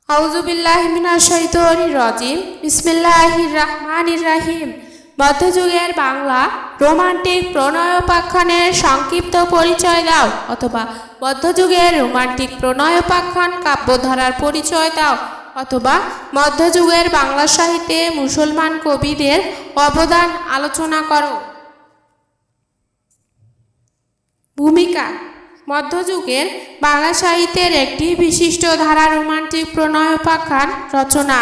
আউযুবিল্লাহি মিনাশ শাইতানির রাজিম। বিসমিল্লাহির রহমানির রহিম। মধ্যযুগের বাংলা রোমান্টিক প্রণয়োপাখ্যানের সংক্ষিপ্ত পরিচয় দাও, অথবা মধ্যযুগের রোমান্টিক প্রণয়োপাখ্যান কাব্যধারার পরিচয় দাও, অথবা মধ্যযুগের বাংলা সাহিত্যে মুসলমান কবিদের অবদান আলোচনা করো। ভূমিকা: মধ্যযুগের বাংলা সাহিত্যের একটি বিশিষ্ট ধারা রোমান্টিক প্রণয়োপাখ্যান রচনা।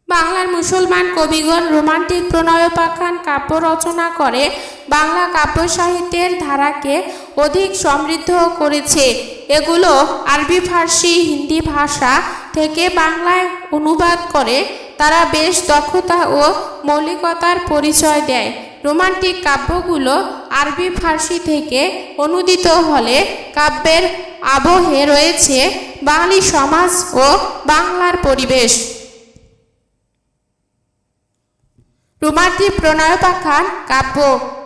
বাংলার মুসলমান কবিগণ রোমান্টিক প্রণয়োপাখ্যান কাব্য রচনা করে বাংলা কাব্য সাহিত্যের ধারাকে অধিক সমৃদ্ধ করেছে। এগুলো আরবি, ফার্সি, হিন্দি ভাষা থেকে বাংলায় অনুবাদ করে তারা বেশ দক্ষতা ও মৌলিকতার পরিচয় দেয়। রোমান্টিক কাব্যগুলো আরবি, ফার্সি থেকে অনুদিত হলে কাব্যের আবহে রয়েছে বাঙালি সমাজ ও বাংলার পরিবেশ। রোমান্টিক প্রণয়োপাখ্যান কাব্য: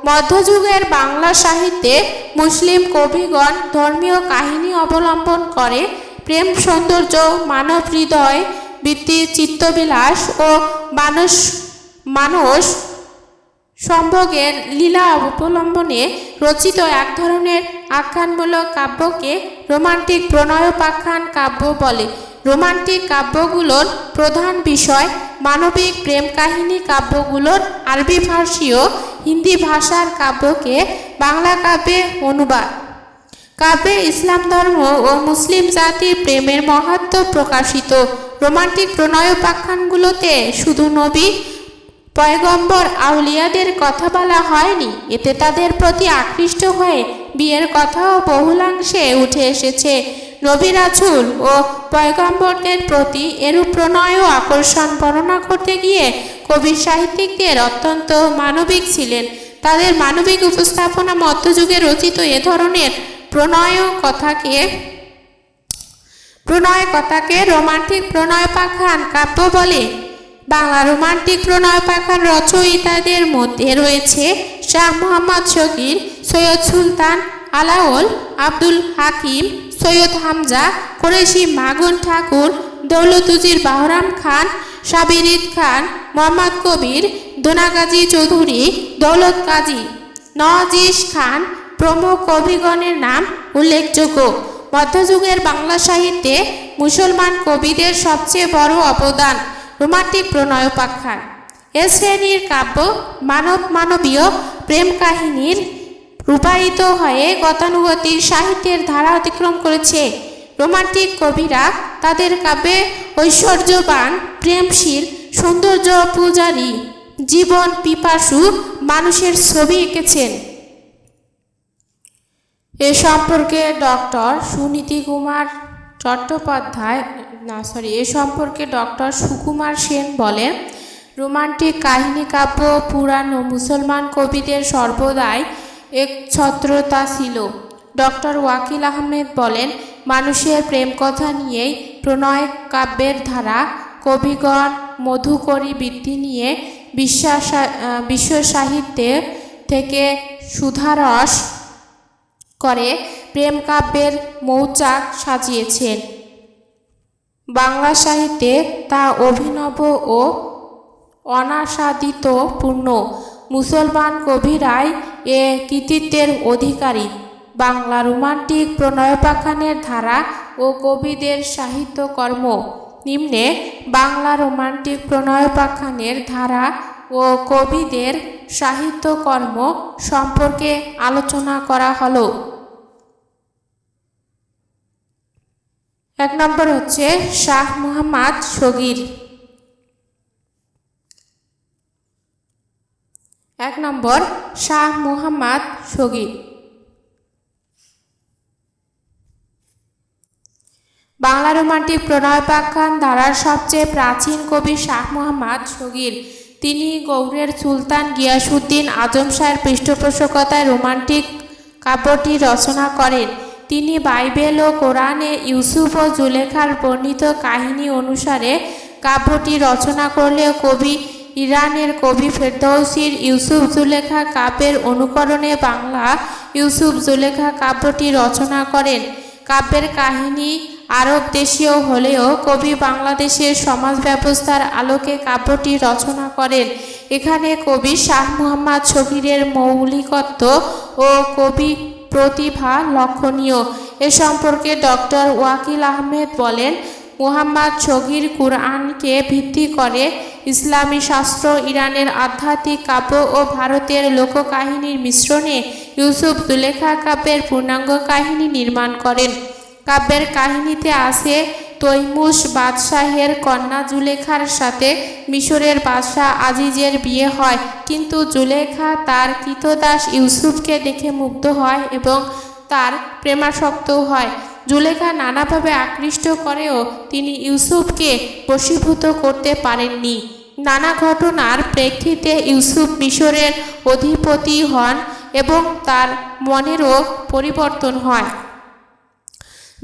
মধ্যযুগের বাংলা সাহিত্যে মুসলিম কবিগণ ধর্মীয় কাহিনী অবলম্বন করে প্রেম, সৌন্দর্য, মানব হৃদয় বৃত্তি, চিত্তবিলাস ও মানস সম্ভোগের লীলা অবলম্বনে রচিত এক ধরনের আখ্যানমূলক কাব্যকে রোমান্টিক প্রণয়োপাখ্যান কাব্য বলে। রোমান্টিক কাব্যগুলোর প্রধান বিষয় মানবিক প্রেম কাহিনী। কাব্যগুলোর আরবি, ফার্সি ও হিন্দি ভাষার কাব্যকে বাংলা কাব্যে অনুবাদ। কাব্যে ইসলাম ধর্ম ও মুসলিম জাতির প্রেমের মাহাত্ম্য প্রকাশিত। রোমান্টিক প্রণয়োপাখ্যানগুলোতে শুধু নবী, পয়গম্বর, আউলিয়াদের কথা বলা হয়নি, এতে তাদের প্রতি আকৃষ্ট হয়ে বিয়ের কথাও বহুলাংশে উঠে এসেছে। নবী, রাসূল ও পয়গম্বরদের প্রতি এরূপ প্রণয় ও আকর্ষণ বর্ণনা করতে গিয়ে কবি সাহিত্যিকদের অত্যন্ত মানবিক ছিলেন। তাদের মানবিক উপস্থাপনা মধ্যযুগে রচিত এ ধরনের প্রণয় কথাকে রোমান্টিক প্রণয়োপাখ্যান কাব্য বলে। বাংলা রোমান্টিক প্রণয়োপাখ্যান রচয়িতাদের মধ্যে রয়েছে শাহ মুহাম্মদ শকীর, সৈয়দ সুলতান আলাওল, আব্দুল হাকিম, সৈয়দ হামজা, কুরেশি মাগুন ঠাকুর, দৌলত উজির বাহরাম খান, সাবির ঈদ খান, মোহাম্মদ কবির, দোনাগাজী চৌধুরী, দৌলত কাজী, নওয়াজিশ খান প্রমুখ কবিগণের নাম উল্লেখযোগ্য। মধ্যযুগের বাংলা সাহিত্যে মুসলমান কবিদের সবচেয়ে বড় অবদান রোমান্টিক প্রণয়োপাখ্যান। এ শ্রেণীর কাব্য মানবীয় প্রেম কাহিনীর রূপায়িত হয়ে গতানুগতিক সাহিত্যের ধারা অতিক্রম করেছে। রোমান্টিক কবিরা তাদের কাব্যে ঐশ্বর্যবান, প্রেমশীল, সৌন্দর্য পূজারী, জীবন পিপাসু মানুষের ছবি এঁকেছেন। এ সম্পর্কে ডক্টর সুকুমার সেন বলেন, রোমান্টিক কাহিনী কাব্য পুরানো মুসলমান কবিদের সর্বদাই একছত্রতা ছিল। ডক্টর ওয়াকিল আহমেদ বলেন, মানুষের প্রেম কথা নিয়েই প্রণয় কাব্যের ধারা। কবিগণ মধুকরী বৃত্তি নিয়ে বিশ্ব সাহিত্যে থেকে সুধারস করে প্রেম কাব্যের মৌচাক সাজিয়েছেন। বাংলা সাহিত্যে তা অভিনব ও অনাস্বাদিতপূর্ণ। মুসলমান কবিরাই এ কৃতিত্বের অধিকারী। বাংলা রোমান্টিক প্রণয়োপাখ্যানের ধারা ও কবিদের সাহিত্যকর্ম। নিম্নে বাংলা রোমান্টিক প্রণয়োপাখ্যানের ধারা ও কবিদের সাহিত্যকর্ম সম্পর্কে আলোচনা করা হলো। 1 নম্বর হচ্ছে শাহ মুহাম্মদ শগীর। 1 নম্বর শাহ মুহাম্মদ শগীর। বাংলা রোমান্টিক প্রণয়োপাখ্যান ধারার সবচেয়ে প্রাচীন কবি শাহ মুহাম্মদ শগীর। তিনি গৌড়ের সুলতান গিয়াসউদ্দিন আজম শাহের পৃষ্ঠপোষকতায় রোমান্টিক কাব্যটি রচনা করেন। তিনি বাইবেল ও কোরআনে ইউসুফ ও জুলেখার বর্ণিত কাহিনী অনুসারে কাব্যটি রচনা করলেও কবি ইরানের কবি ফেরদৌসির ইউসুফ জুলেখা কাব্যের অনুকরণে বাংলা ইউসুফ জুলেখা কাব্যটি রচনা করেন। কাব্যের কাহিনী আরব দেশীয় হলেও কবি বাংলাদেশের সমাজ ব্যবস্থার আলোকে কাব্যটি রচনা করেন। এখানে কবি শাহ মুহাম্মদ শফীরের মৌলিকত্ব ও কবি প্রতিভা লক্ষণীয়। এ সম্পর্কে ডক্টর ওয়াকিল আহমেদ বলেন, মুহাম্মদ শফীর কুরআনকে ভিত্তি করে ইসলামী শাস্ত্র, ইরানের আধ্যাত্মিক কাব্য ও ভারতের লোককাহিনীর মিশ্রণে ইউসুফ জুলেখা কাব্যের পূর্ণাঙ্গ কাহিনী নির্মাণ করেন। কাব্যের কাহিনীতে আছে তৈমুস বাদশাহের কন্যা জুলেখার সাথে মিশরের বাদশাহ আজিজের বিয়ে হয়, কিন্তু জুলেখা তার কৃতদাস ইউসুফকে দেখে মুগ্ধ হয় এবং তার প্রেমাসক্ত হয়। জুলেখা নানাভাবে আকৃষ্ট করেও তিনি ইউসুফকে বশীভূত করতে পারেননি। নানা ঘটনার প্রেক্ষিতে ইউসুফ মিশরের অধিপতি হন এবং তার মনেরও পরিবর্তন হয়।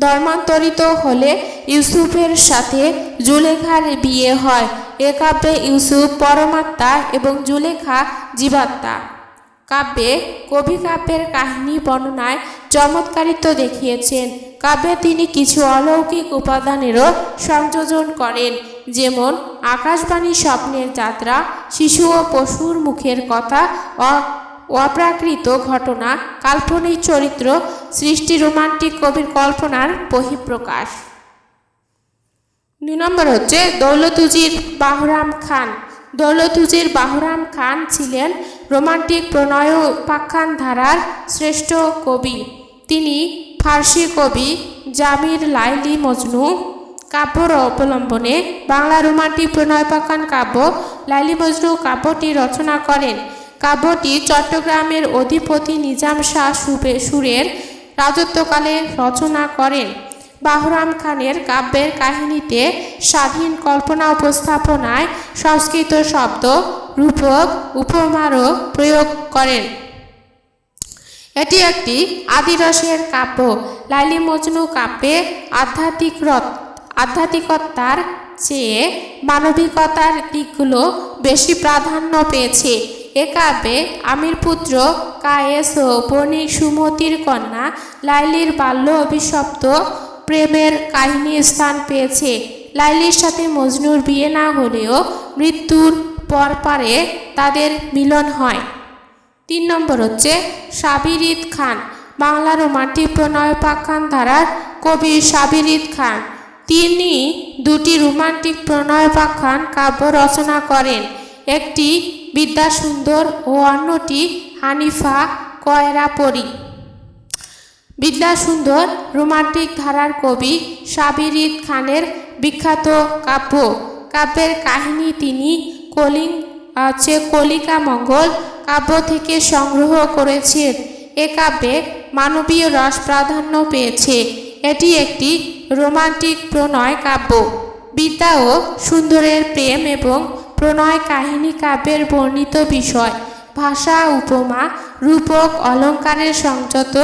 ধর্মান্তরিত হলে ইউসুফের সাথে জুলেখার বিয়ে হয়। এ কাব্যে ইউসুফ পরমাত্মা এবং জুলেখা জীবাত্মা। কাব্যে কবি কাব্যের কাহিনী বর্ণনায় চমৎকারিত্ব দেখিয়েছেন। কাব্যে তিনি কিছু অলৌকিক উপাদানেরও সংযোজন করেন, যেমন আকাশবাণী, স্বপ্নের যাত্রা, শিশু ও পশুর মুখের কথা, অপ্রাকৃত ঘটনা, কাল্পনিক চরিত্র সৃষ্টি রোমান্টিক কবির কল্পনার বহিঃপ্রকাশ। 2 নম্বর হচ্ছে দৌলতুজির বাহরাম খান। দৌলতুজির বাহরাম খান ছিলেন রোমান্টিক প্রণয় উপাখ্যান ধারার শ্রেষ্ঠ কবি। তিনি ফার্সি কবি জামির লাইলি মজনু কাব্যর অবলম্বনে বাংলা রোমান্টিক প্রণয়োপাখ্যান কাব্য লাইলি মজনু কাব্যটি রচনা করেন। কাব্যটি চট্টগ্রামের অধিপতি নিজাম শাহ সুরের রাজত্বকালে রচনা করেন। বাহরাম খানের কাব্যের কাহিনীতে স্বাধীন কল্পনা উপস্থাপনায় সংস্কৃত শব্দ, রূপক, উপমারও প্রয়োগ করেন। এটি একটি আদিরসের কাব্য। লাইলি মজনু কাব্যে আধ্যাত্মিকতার চেয়ে মানবিকতার দিকগুলো বেশি প্রাধান্য পেয়েছে। এ কাব্যে আমির পুত্র কায়েস ও বণিক সুমতির কন্যা লাইলির বাল্য অভিশপ্ত প্রেমের কাহিনী স্থান পেয়েছে। লাইলির সাথে মজনুর বিয়ে না হলেও মৃত্যুর পরপারে তাদের মিলন হয়। 3 নম্বর হচ্ছে সাবির ঈদ খান। বাংলা রোমান্টিক প্রণয়োপাখ্যান ধারার কবি সাবির ঈদ খান। তিনি 2টি রোমান্টিক প্রণয়োপাখ্যান কাব্য রচনা করেন। একটি বিদ্যাসুন্দর ও অন্যটি হানিফা কয়রাপরি। বিদ্যাসুন্দর রোমান্টিক ধারার কবি সাবির ঈদ খানের বিখ্যাত কাব্য। কাব্যের কাহিনী তিনি কলিকা মঙ্গল কাব্য থেকে সংগ্রহ করেছেন। এ কাব্যে মানবীয় রস প্রাধান্য পেয়েছে। এটি একটি রোমান্টিক প্রণয় কাব্য। বিদ্যা ও সুন্দরের প্রেম এবং প্রণয় কাহিনী কাব্যের বর্ণিত বিষয়। ভাষা, উপমা, রূপক, অলঙ্কারের সংযত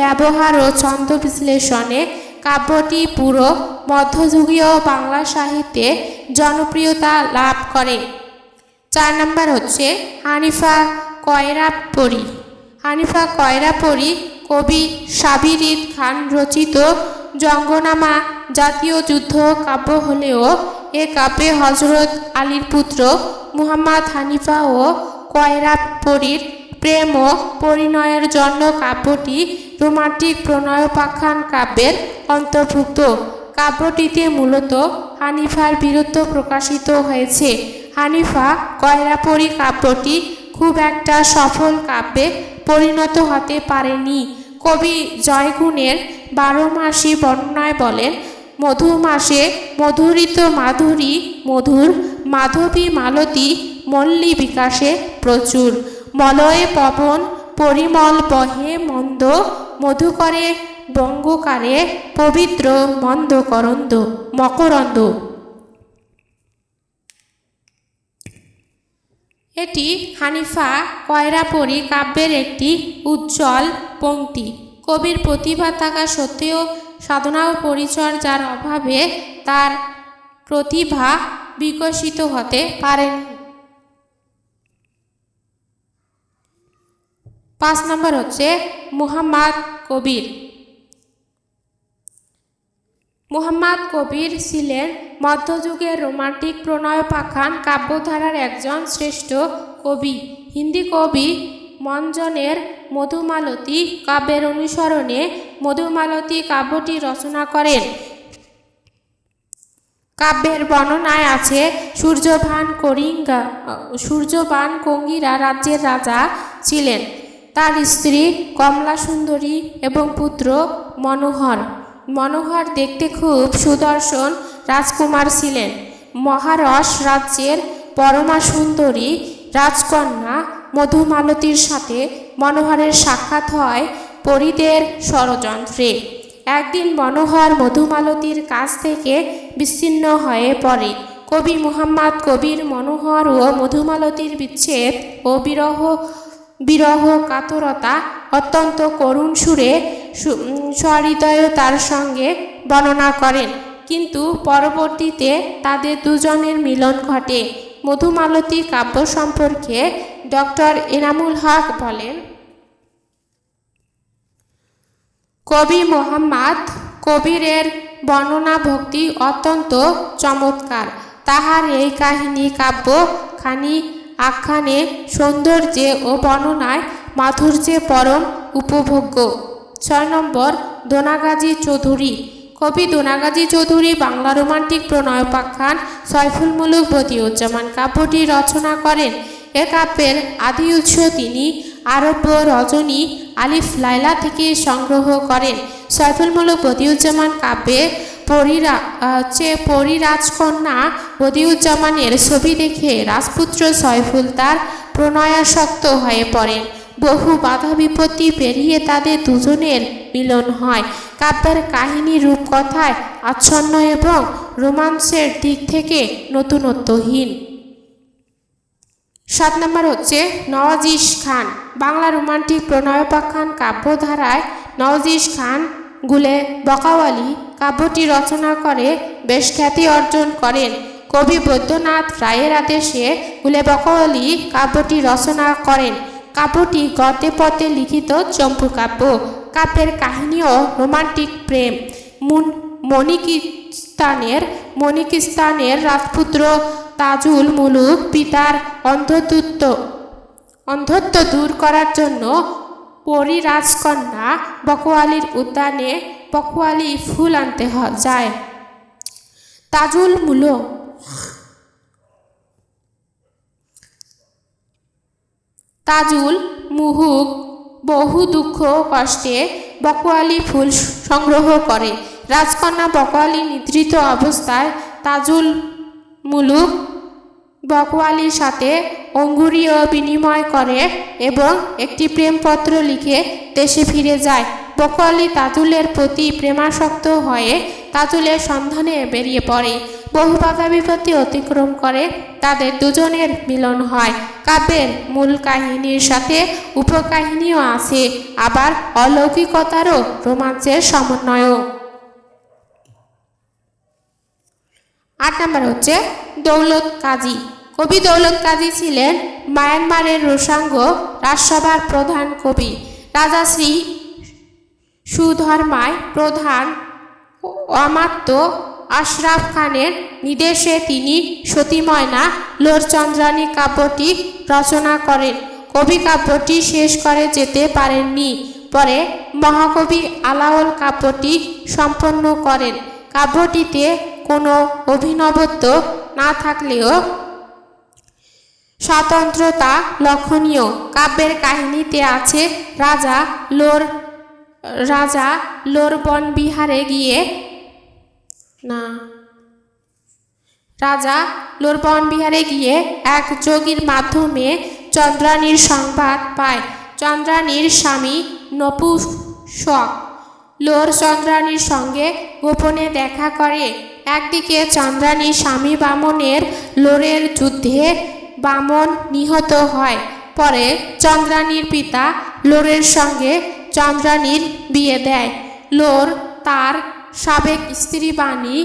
ব্যবহার ও ছন্দ বিশ্লেষণে কাব্যটি পুরো মধ্যযুগীয় বাংলা সাহিত্যে জনপ্রিয়তা লাভ করে। 4 নম্বর হচ্ছে হানিফা কয়রাপরি। হানিফা কয়রাপরি কবি সাবির ঈদ খান রচিত জঙ্গনামা জাতীয় যুদ্ধ কাব্য হলেও এ কাব্যে হজরত আলীর পুত্র মুহাম্মদ হানিফা ও কয়রাপরির প্রেম ও পরিণয়ের জন্য কাব্যটি রোমান্টিক প্রণয়োপাখ্যান কাব্যের অন্তর্ভুক্ত। কাব্যটিতে মূলত হানিফার বীরত্ব প্রকাশিত হয়েছে। হানিফা কয়রাপরি কাব্যটি খুব একটা সফল কাব্যে পরিণত হতে পারেনি। কবি জয়গুণের 12 মাসি বর্ণনায় বলেন, মধু মাসে মধুরিত মাধুরী মধুর, মাধবী মালতী মল্লী বিকাশে প্রচুর, মলয়ে পবন পরিমল বহে মন্দ, মধুকরে বঙ্গকারে পবিত্র মন্দ মকরন্দ। এটি হানিফা কয়রাপরি কাব্যের একটি উজ্জ্বল পংক্তি। কবির প্রতিভা থাকা সত্ত্বেও সাধনা ও পরিচর্যার অভাবে তার প্রতিভা বিকশিত হতে পারেনি। 5 নম্বর হচ্ছে মুহাম্মদ কবির। মুহাম্মদ কবির ছিলেন মধ্যযুগের রোমান্টিক প্রণয়োপাখ্যান কাব্যধারার একজন শ্রেষ্ঠ কবি। হিন্দি কবি মঞ্জনের মধুমালতী কাব্যের অনুসরণে মধুমালতী কাব্যটি রচনা করেন। কাব্যের বর্ণনায় আছে সূর্যবান কঙ্গীরা রাজ্যের রাজা ছিলেন। তার স্ত্রী কমলা সুন্দরী এবং পুত্র মনোহর দেখতে খুব সুদর্শন রাজকুমার ছিলেন। মহারস রাজ্যের পরমা সুন্দরী রাজকন্যা মধুমালতীর সাথে মনোহরের সাক্ষাৎ হয় পরীদের ষড়যন্ত্রে। একদিন মনোহর মধুমালতীর কাছ থেকে বিচ্ছিন্ন হয়ে পড়ে। কবি মুহাম্মদ কবির মনোহর ও মধুমালতীর বিচ্ছেদ ও বিরহ কাতরতা অত্যন্ত করুণ সুরে সহৃদয়তার সঙ্গে বর্ণনা করেন। কিন্তু পরবর্তীতে তাদের দুজনের মিলন ঘটে। মধুমালতী কাব্য সম্পর্কে ডক্টর এনামুল হক বলেন, কবি মুহাম্মদ কবিরের বর্ণনা ভক্তি অত্যন্ত চমৎকার। তাহার এই কাহিনী কাব্য খানি আখ্যানে সৌন্দর্যে ও বর্ণনায় মাধুর্যে পরম উপভোগ্য। 6 নম্বর, দোনাগাজী চৌধুরী। কবি দোনাগাজী চৌধুরী বাংলা রোমান্টিক প্রণয়োপাখ্যান সয়ফুল মুলুক বদিউজ্জামান কাব্যটি রচনা করেন। এ কাব্যের আদি উৎস তিনি আরব্য রজনী আলিফ লাইলা থেকে সংগ্রহ করেন। সয়ফুল মুলুক বদিউজ্জামান কাব্যে পরিরাজকন্যা বদিউজ্জামানের ছবি দেখে রাজপুত্র সয়ফুল তার প্রণয়াসক্ত হয়ে পড়েন। বহু বাধা বিপত্তি পেরিয়ে তাদের দুজনের মিলন হয়। কাব্যের কাহিনী রূপকথায় আচ্ছন্ন এবং রোমান্সের দিক থেকে নতুনত্বহীন। 7 নম্বর হচ্ছে নওয়াজিশ খান। বাংলা রোমান্টিক প্রণয়োপাখ্যান কাব্যধারায় নওয়াজিশ খান গুলে বকাওয়ালি কাব্যটি রচনা করে বেশ খ্যাতি অর্জন করেন। কবি বৈদ্যনাথ রায়ের আদেশে গুলে বকাওয়ালি কাব্যটি রচনা করেন। কাব্যটি গদ্যে পদ্যে লিখিত চম্পু কাব্য। কাব্যের কাহিনীও রোমান্টিক প্রেম। মণিকিস্তানের রাজপুত্র তাজুল মুলুক পিতার অন্ধত্ব দূর করার জন্য পরিরাজকন্যা বকওয়ালির উদ্যানে বকওয়ালি ফুল আনতে যায়। তাজুল মুহুক বহু দুঃখ কষ্টে বকওয়ালি ফুল সংগ্রহ করে। রাজকন্যা বকওয়ালি নিদ্রিত অবস্থায় তাজুল মুলুক বকওয়ালির সাথে অঙ্গুরীয় বিনিময় করে এবং একটি প্রেমপত্র লিখে দেশে ফিরে যায়। বকওয়ালি তাজুলের প্রতি প্রেমাসক্ত হয়ে তাজুলের সন্ধানে বেরিয়ে পড়ে। বহু বাধা বিপত্তি অতিক্রম করে তাদের দুজনের মিলন হয়। কাব্যের মূল কাহিনীর সাথে উপকাহিনীও আছে, আবার অলৌকিকতারও রোমাঞ্চের সমন্বয়। 8 নম্বর হচ্ছে দৌলত কাজী। কবি দৌলত কাজী ছিলেন মায়ানমারের রোসাঙ্গ রাজসভার প্রধান কবি। রাজা শ্রী সুধর্মায় প্রধান অমাত্য আশরাফ খানের নির্দেশে তিনি সতী ময়না লোরচন্দ্রানী কাব্যটি রচনা করেন। কবি কাব্যটি শেষ করে যেতে পারেননি। পরে মহাকবি আলাওল কাব্যটি সম্পন্ন করেন। কাব্যটিতে কোনো অভিনবত্ব না থাকলেও স্বতন্ত্রতা লক্ষণীয়। কাব্যের কাহিনীতে আছে রাজা লোর বনবিহারে গিয়ে এক যোগীর মাধ্যমে চন্দ্রানীর সংবাদ পায়। চন্দ্রানীর স্বামী নপুংসক লোর চন্দ্রানীর সঙ্গে গোপনে দেখা করে। একদিকে চন্দ্রানীর স্বামী বামনের লোরের যুদ্ধে বামন নিহত হয়। পরে চন্দ্রানীর পিতা লোরের সঙ্গে চন্দ্রানীর বিয়ে দেয়। লোর তার সাবেক স্ত্রী বাণী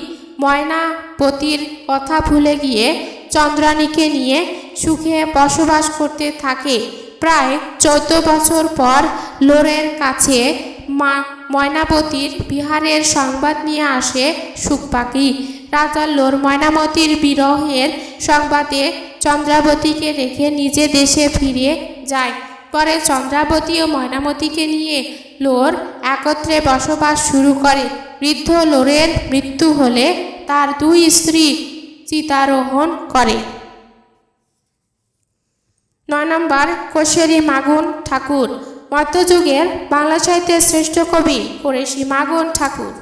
ময়নাবতীর কথা ভুলে গিয়ে চন্দ্রানীকে নিয়ে সুখে বসবাস করতে থাকে। প্রায় 14 বছর পর লোরের কাছে ময়নাবতীর বিহারের সংবাদ নিয়ে আসে সুখ পাখি। রাজা লোর ময়নামতির বিরহের সংবাদে চন্দ্রাবতীকে রেখে নিজে দেশে ফিরে যায়। পরে চন্দ্রাবতী ও ময়নামতীকে নিয়ে লোর একত্রে বসবাস শুরু করে। বৃদ্ধ লোরের মৃত্যু হলে তার দুই স্ত্রী চিতারোহণ করে। 9 নম্বর, কোশারি মাগন ঠাকুর। মধ্যযুগের বাংলা সাহিত্যের শ্রেষ্ঠ কবি কোশারি মাগন ঠাকুর।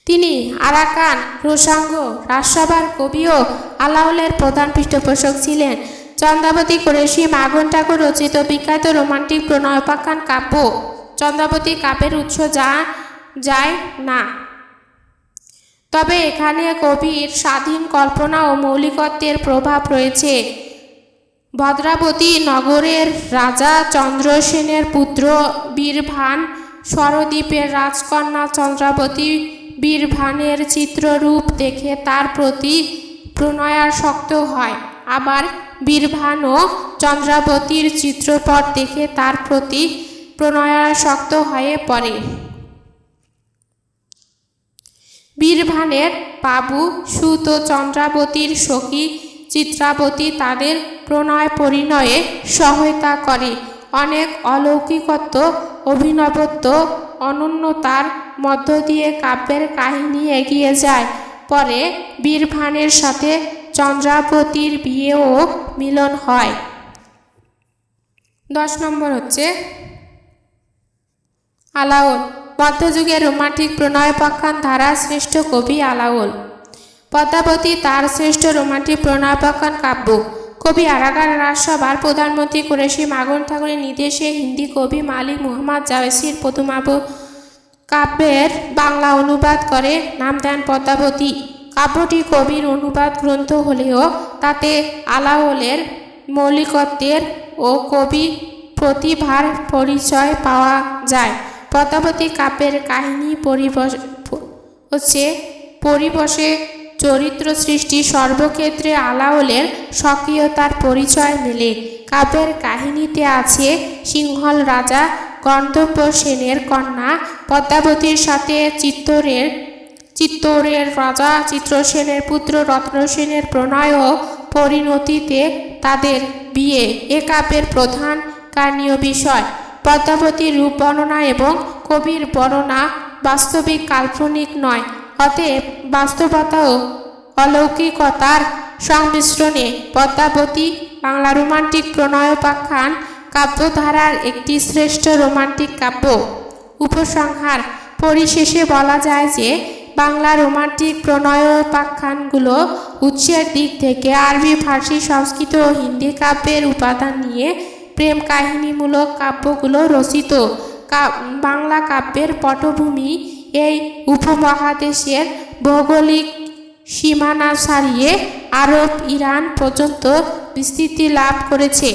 তিনি আরাকান, রোসাঙ্গ রাজসভার কবি ও আলাওলের প্রধান পৃষ্ঠপোষক ছিলেন। চন্দ্রাবতী কোশারি মাগন ঠাকুর রচিত বিখ্যাত রোমান্টিক প্রণয়োপাখ্যান কাব্য চন্দ্রাবতী কাব্যের উৎস যায় না, তবে এখানে কবির স্বাধীন কল্পনা ও মৌলিকত্বের প্রভাব রয়েছে। ভদ্রাবতী নগরের রাজা চন্দ্রসেনের পুত্র বীরভান স্বরদ্বীপের রাজকন্যা চন্দ্রাবতী বীরভানের চিত্ররূপ দেখে তার প্রতি প্রণয়াসক্ত হয়। আবার বীরভানও চন্দ্রাবতীর চিত্রপট দেখে তার প্রতি প্রণয়াসক্ত হয়ে পড়ে। বীরভানের বাবু সুত ও চন্দ্রাবতীর সখী চিত্রাবতী তাদের প্রণয় পরিণয়ে সহায়তা করে। অনেক অলৌকিকত্ব, অভিনবত্ব, অনন্যতার মধ্য দিয়ে কাব্যের কাহিনী এগিয়ে যায়। পরে বীরভানের সাথে চন্দ্রাবতীর বিয়ে ও মিলন হয়। 10 নম্বর হচ্ছে আলাওল। মধ্যযুগের রোমান্টিক প্রণয়োপাখ্যান ধারার শ্রেষ্ঠ কবি আলাওল। পদ্মাবতী তার শ্রেষ্ঠ রোমান্টিক প্রণয়োপাখ্যান কাব্য। কবি আরাকান রাজসভার প্রধানমন্ত্রী কোশারি মাগন ঠাকুরের নির্দেশে হিন্দি কবি মালিক মুহাম্মদ জাওসির পদ্মাবতী কাব্যের বাংলা অনুবাদ করে নাম দেন পদ্মাবতী। কাব্যটি কবির অনুবাদ গ্রন্থ হলেও তাতে আলাওলের মৌলিকত্বের ও কবি প্রতিভার পরিচয় পাওয়া যায়। পদ্মাবতী কাব্যের কাহিনী পরিবেশে চরিত্র সৃষ্টি সর্বক্ষেত্রে আলাওলের সক্রিয়তার পরিচয় মেলে। কাব্যের কাহিনীতে আছে সিংহল রাজা গন্ধর্ব সেনের কন্যা পদ্মাবতীর সাথে চিত্তোরের রাজা চিত্রসেনের পুত্র রত্নসেনের প্রণয় ও পরিণতিতে তাদের বিয়ে এ কাব্যের প্রধান কারণীয় বিষয়। পদ্মাবতীর রূপ বর্ণনা এবং কবির বর্ণনা বাস্তবিক কাল্পনিক নয়, অতএব বাস্তবতা ও অলৌকিকতার সংমিশ্রণে পদ্মাবতী বাংলা রোমান্টিক প্রণয়োপাখ্যান কাব্যধারার একটি শ্রেষ্ঠ রোমান্টিক কাব্য। উপসংহার: পরিশেষে বলা যায় যে বাংলা রোমান্টিক প্রণয়োপাখ্যানগুলো উৎসের দিক থেকে আরবি, ফার্সি, সংস্কৃত ও হিন্দি কাব্যের উপাদান নিয়ে প্রেম কাহিনীমূলক কাব্যগুলো রচিত। বাংলা কাব্যের পটভূমি এই উপমহাদেশের ভৌগোলিক সীমানা ছাড়িয়ে আরব, ইরান পর্যন্ত বিস্তৃতি লাভ করেছে।